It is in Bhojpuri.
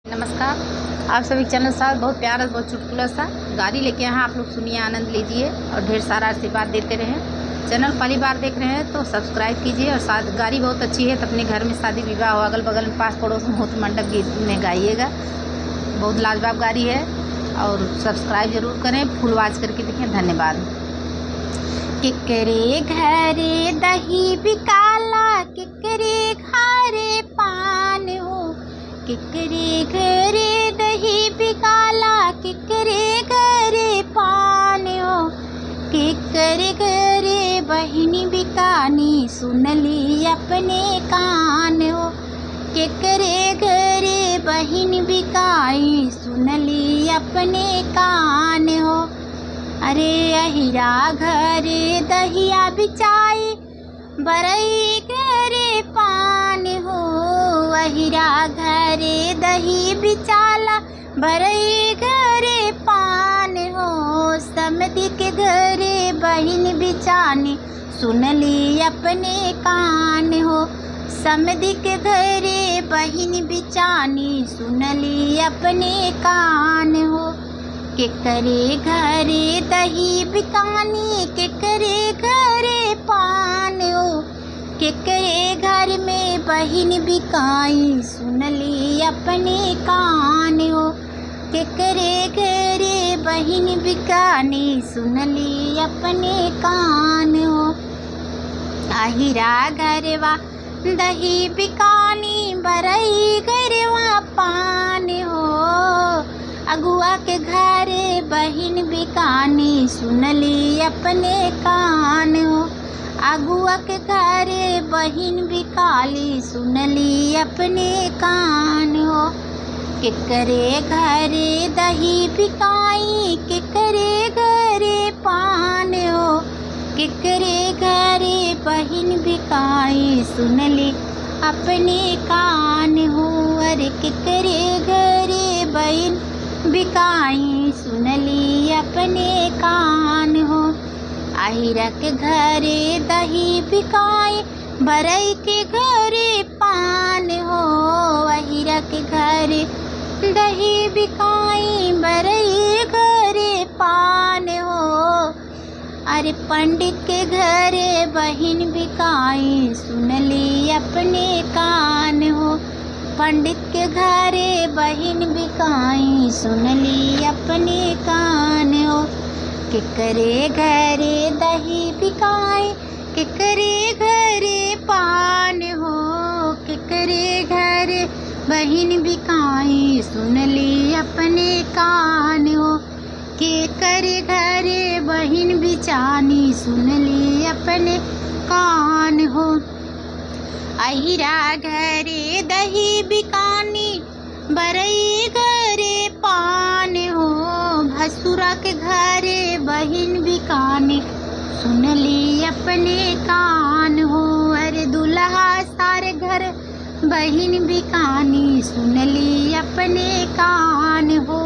नमस्कार। आप सभी के चैनल साथ बहुत प्यारा बहुत चुटकुला सा गाड़ी लेके यहाँ आप लोग सुनिए, आनंद लीजिए और ढेर सारा आशीर्वाद देते रहें। चैनल पहली बार देख रहे हैं तो सब्सक्राइब कीजिए और साथ गाड़ी बहुत अच्छी है तो अपने घर में शादी विवाह हो, अगल बगल में पास पड़ोस में हो तो मंडप गीत में गाइएगा। बहुत लाजवाब गाड़ी है और सब्सक्राइब जरूर करें, फुल वाच करके देखें। धन्यवाद। केकरे घरे दही बिकाला, केकरे घरे पान हो। केकरे घरे दही बिकाला, केकरे घरे पान हो। केकरे घरे बहिनी बिकानी, सुनली अपने कान हो। केकरे घरे बहिन बिकाई, सुनली अपने कान हो। अरे अहिरा घरे दहिया बिचाई, बरई घरे पान हो। अहिरा घरे दही बिचाला, बरई घरे पान हो। समधी के घरे बहिन बिचानी, सुनली अपने कान हो। समधी के घरे बहिन बिचानी, सुनली अपने कान हो। केकरे घरे दही बिकानी, केकरे घरे पान हो। केकरे घर में बहिन बिकाई, सुनली अपने कान हो। केकरे घरे बहिन बिकानी, सुनली अपने कान हो। अहिरा घरवा दही बिकानी, बरई घरवा पान हो। अगुआ के घरे बहिन बिकानी, सुनली अपने कान हो। अगुआ के घरे बहिन बिकाली, सुनली अपने कान हो। केकरे घरे दही बिकाई, केकरे घरे पान हो। केकरे घरे बहिन बिकाई, सुनली अपने कान हो। अरे केकरे घरे बहिन बिकाई, सुनली अपने कान हो। अहिरा के घरे दही बिकाई, बरई के घरे पान हो। अहिरा के घरे दही बिकाई, बरई घरे पान हो। अरे पंडित के घरे बहिन बिकाई, सुनली अपने कान हो। पंडित के घरे बहिन बिकाई, सुनली अपने कान हो। केकरे घरे दही बिकाई, केकरे घरे पान हो। केकरे घरे बहिन बिकाई, सुनली अपने कान हो। केकरे घरे बहिन बिचानी, सुनली अपने कान हो। अहिरा घरे दही बिकानी, बरई घरे पान हो। भसुरा के घरे बहिन बिकानी, सुनली अपने कान हो। अरे दुल्हा सारे घर बहिन बिकानी, सुनली अपने कान हो।